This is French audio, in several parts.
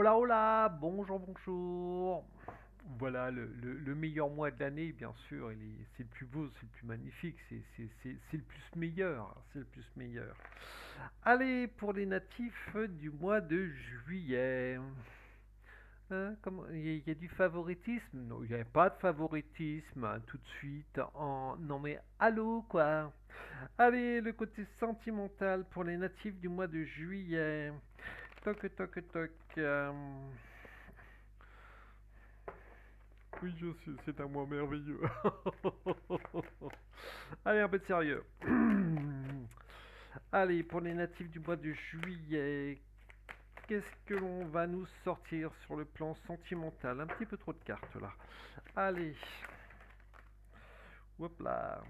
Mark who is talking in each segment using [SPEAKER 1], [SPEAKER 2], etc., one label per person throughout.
[SPEAKER 1] Hola, hola, bonjour, bonjour. Voilà, le meilleur mois de l'année, bien sûr, c'est le plus beau, c'est le plus magnifique, c'est le plus meilleur, c'est le plus meilleur. Allez, pour les natifs du mois de juillet. Hein, il y a du favoritisme? Non, il n'y a pas de favoritisme, hein, tout de suite. Non mais allô, quoi. Allez, le côté sentimental pour les natifs du mois de juillet. Toc, toc, toc. Oui, je sais, c'est un mois merveilleux. Allez, un peu de sérieux. Allez, pour les natifs du mois de juillet, qu'est-ce que l'on va nous sortir sur le plan sentimental? Un petit peu trop de cartes là. Allez, hop là.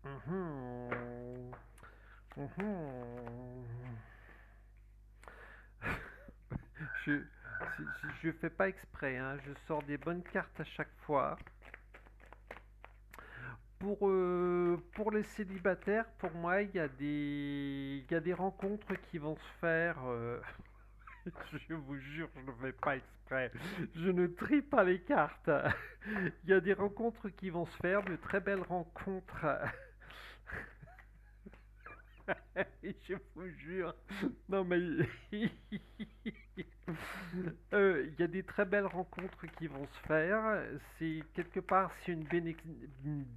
[SPEAKER 1] Mhm. Mhm. Je, je fais pas exprès, hein, je sors des bonnes cartes à chaque fois. Pour les célibataires, pour moi, il y a des rencontres qui vont se faire. Je vous jure, je ne fais pas exprès. Je ne trie pas les cartes. Il y a des rencontres qui vont se faire, de très belles rencontres. Je vous jure. Non mais il y a des très belles rencontres qui vont se faire. C'est quelque part c'est une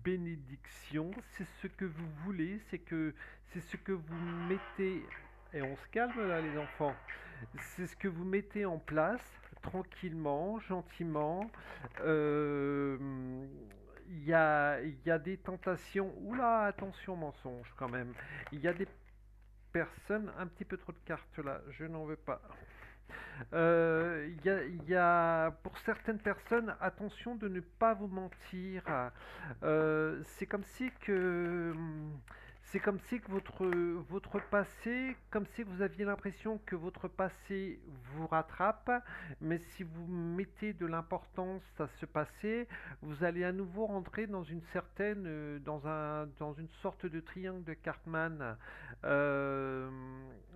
[SPEAKER 1] bénédiction. C'est ce que vous voulez. C'est ce que vous mettez. Et on se calme là les enfants. C'est ce que vous mettez en place tranquillement, gentiment. Euh, il y a des tentations. Oula, attention mensonge quand même. Il y a des personnes, un petit peu trop de cartes là, je n'en veux pas. Il y a, pour certaines personnes, attention de ne pas vous mentir. C'est comme si que, c'est comme si que votre passé, comme si vous aviez l'impression que votre passé vous rattrape, mais si vous mettez de l'importance à ce passé, vous allez à nouveau rentrer dans une certaine, dans une sorte de triangle de Cartman. Euh,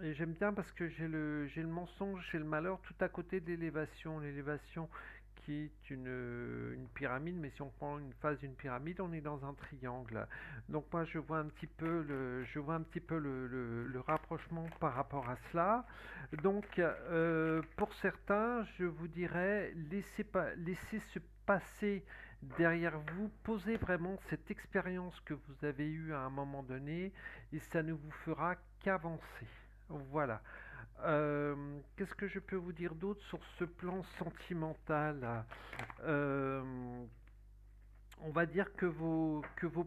[SPEAKER 1] et j'aime bien parce que j'ai le mensonge, j'ai le malheur tout à côté de l'élévation. L'élévation qui est une pyramide, mais si on prend une phase d'une pyramide, on est dans un triangle. Donc moi je vois un petit peu je vois un petit peu le rapprochement par rapport à cela. Donc pour certains, je vous dirais, laissez se passer derrière vous, posez vraiment cette expérience que vous avez eue à un moment donné et ça ne vous fera qu'avancer. Voilà. Qu'est-ce que je peux vous dire d'autre sur ce plan sentimental? Euh, on va dire que vos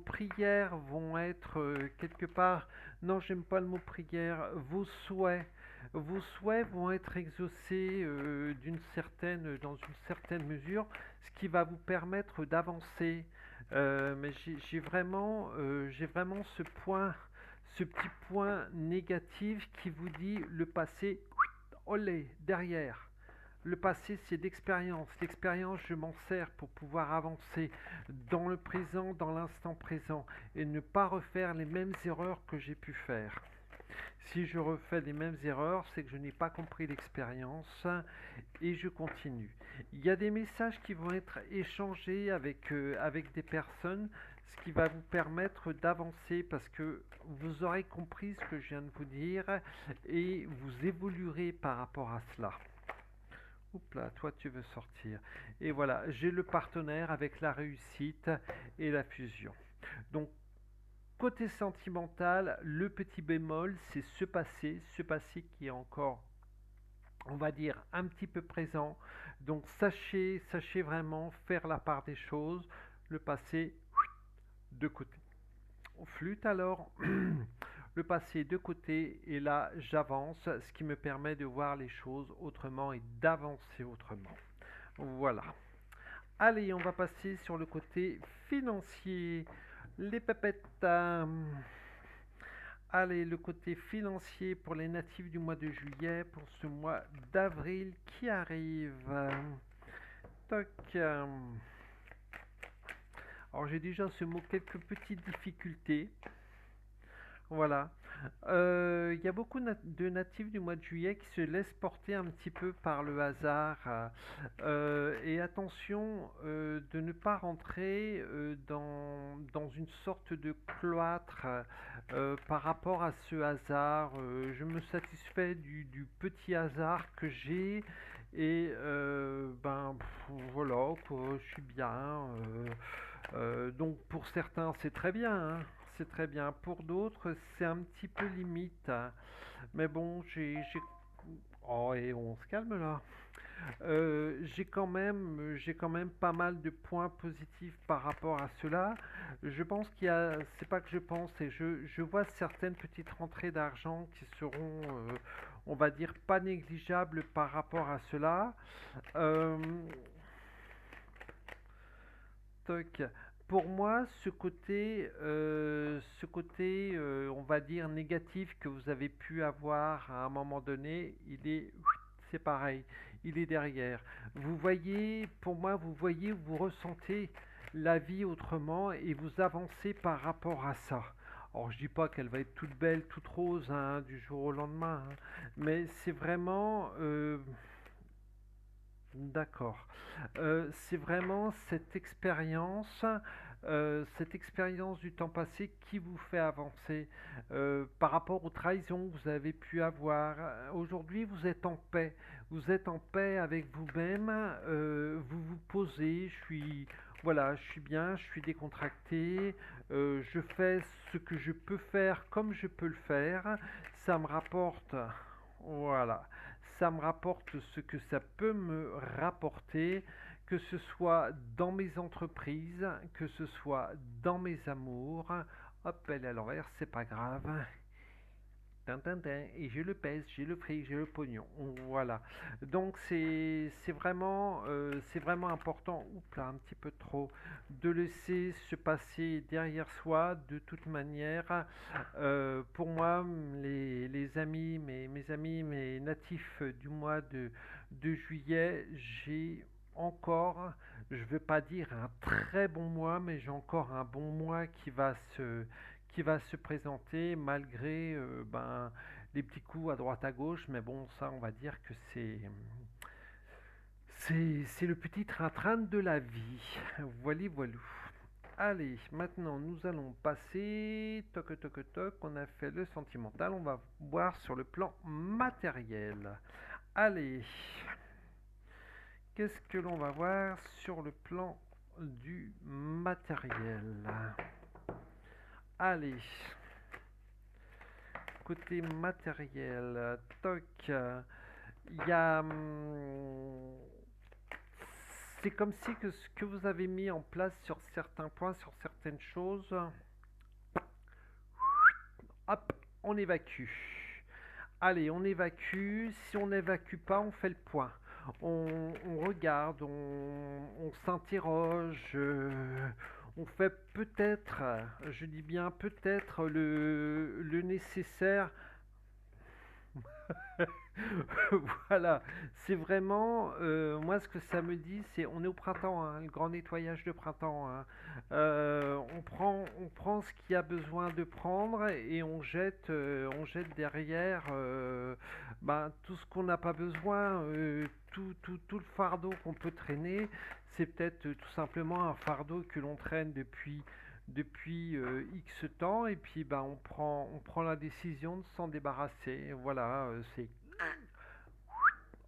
[SPEAKER 1] prières vont être quelque part, non, j'aime pas le mot prière, vos souhaits vont être exaucés dans une certaine mesure, ce qui va vous permettre d'avancer. Mais j'ai vraiment ce petit point négatif qui vous dit le passé, olé, derrière. Le passé, c'est d'expérience. L'expérience, je m'en sers pour pouvoir avancer dans le présent, dans l'instant présent, et ne pas refaire les mêmes erreurs que j'ai pu faire. Si je refais les mêmes erreurs, c'est que je n'ai pas compris l'expérience et je continue. Il y a des messages qui vont être échangés avec des personnes, ce qui va vous permettre d'avancer parce que vous aurez compris ce que je viens de vous dire et vous évoluerez par rapport à cela. Oups là, toi tu veux sortir. Et voilà, j'ai le partenaire avec la réussite et la fusion. Donc, côté sentimental, le petit bémol, c'est ce passé qui est encore, on va dire, un petit peu présent. Donc, sachez vraiment faire la part des choses. Le passé, de côté. On flûte alors le passé de côté et là j'avance, ce qui me permet de voir les choses autrement et d'avancer autrement. Voilà. Allez, on va passer sur le côté financier. Les pépettes. Allez, le côté financier pour les natifs du mois de juillet, pour ce mois d'avril qui arrive. Toc. Alors j'ai déjà ce mot quelques petites difficultés. Voilà. Il y a beaucoup de natifs du mois de juillet qui se laissent porter un petit peu par le hasard. Et attention de ne pas rentrer dans une sorte de cloître par rapport à ce hasard. Je me satisfais du petit hasard que j'ai et voilà, quoi, je suis bien. Donc pour certains c'est très bien, hein, c'est très bien. Pour d'autres c'est un petit peu limite, hein. Mais bon, oh, et on se calme là. J'ai quand même pas mal de points positifs par rapport à cela. Je pense qu'il y a, c'est pas que je pense, et je vois certaines petites rentrées d'argent qui seront, on va dire, pas négligeables par rapport à cela. Euh, Toc. Pour moi, on va dire négatif que vous avez pu avoir à un moment donné, c'est pareil, il est derrière. Vous voyez, pour moi, vous ressentez la vie autrement et vous avancez par rapport à ça. Alors, je dis pas qu'elle va être toute belle, toute rose, hein, du jour au lendemain, hein, mais c'est vraiment, d'accord. C'est vraiment cette expérience du temps passé qui vous fait avancer par rapport aux trahisons que vous avez pu avoir. Aujourd'hui, vous êtes en paix. Vous êtes en paix avec vous-même. Vous vous posez. Voilà, je suis bien, je suis décontracté. Je fais ce que je peux faire comme je peux le faire. Ça me rapporte. Voilà, ça me rapporte ce que ça peut me rapporter, que ce soit dans mes entreprises, que ce soit dans mes amours. Hop, elle est à l'envers, c'est pas grave. Tintintin, et je le pèse, j'ai le fric, j'ai le pognon. Voilà. Donc c'est vraiment important, oups là, un petit peu trop, de laisser se passer derrière soi. De toute manière, pour moi, les amis, mes amis, mes natifs du mois de juillet, j'ai encore, je ne veux pas dire un très bon mois, mais j'ai encore un bon mois qui va se présenter malgré les petits coups à droite à gauche. Mais bon, ça, on va dire que c'est le petit train-train de la vie. Voilà, voilà. Allez, maintenant nous allons passer, toc toc toc, on a fait le sentimental, on va voir sur le plan matériel. Allez, qu'est-ce que l'on va voir sur le plan du matériel? Allez, côté matériel, toc, il y a... c'est comme si que ce que vous avez mis en place sur certains points, sur certaines choses, hop, on évacue. Allez, on évacue. Si on n'évacue pas, on fait le point. On regarde, on s'interroge, on fait peut-être, je dis bien peut-être, le nécessaire. Voilà, c'est vraiment, moi ce que ça me dit, c'est on est au printemps, hein, le grand nettoyage de printemps, hein. On prend ce qu'il y a besoin de prendre et on jette derrière tout ce qu'on n'a pas besoin, tout le fardeau qu'on peut traîner. C'est peut-être tout simplement un fardeau que l'on traîne depuis X temps et puis on prend la décision de s'en débarrasser. Voilà,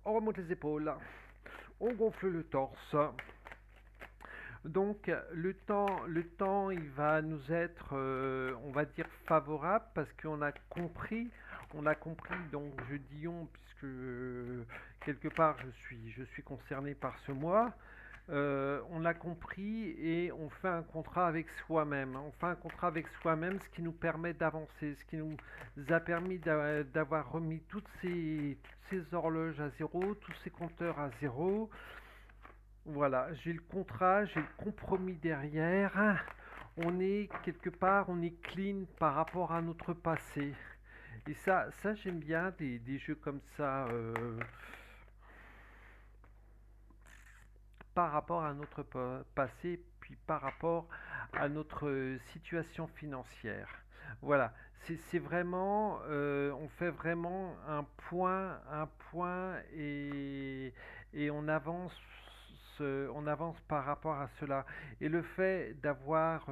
[SPEAKER 1] on remonte les épaules, on gonfle le torse. Donc le temps, il va nous être, on va dire favorable parce on a compris. Donc je dis on puisque quelque part je suis concerné par ce mois. On l'a compris et on fait un contrat avec soi-même. On fait un contrat avec soi-même, ce qui nous permet d'avancer, ce qui nous a permis d'avoir remis toutes ces horloges à zéro, tous ces compteurs à zéro. Voilà, j'ai le contrat, j'ai le compromis derrière. On est quelque part, on est clean par rapport à notre passé. Et ça j'aime bien des jeux comme ça. Par rapport à notre passé, puis par rapport à notre situation financière. Voilà, c'est vraiment, on fait vraiment un point et on avance par rapport à cela. Et le fait d'avoir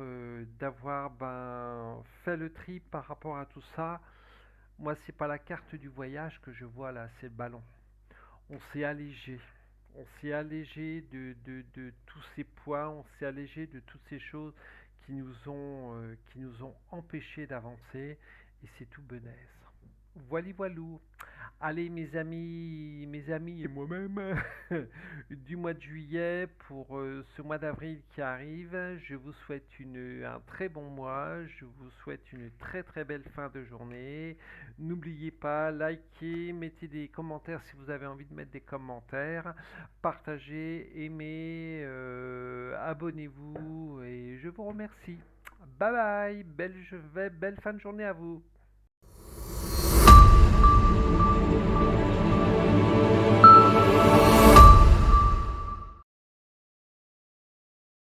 [SPEAKER 1] ben, fait le tri par rapport à tout ça, moi c'est pas la carte du voyage que je vois là, c'est le ballon. On s'est allégé. On s'est allégé de tous ces poids, on s'est allégé de toutes ces choses qui nous ont empêchés d'avancer, et c'est tout benaise. Voili voilou. Allez mes amis et moi-même, du mois de juillet pour ce mois d'avril qui arrive, je vous souhaite un très bon mois, je vous souhaite une très très belle fin de journée. N'oubliez pas, likez, mettez des commentaires si vous avez envie de mettre des commentaires, partagez, aimez, abonnez-vous et je vous remercie. Bye bye, belle fin de journée à vous.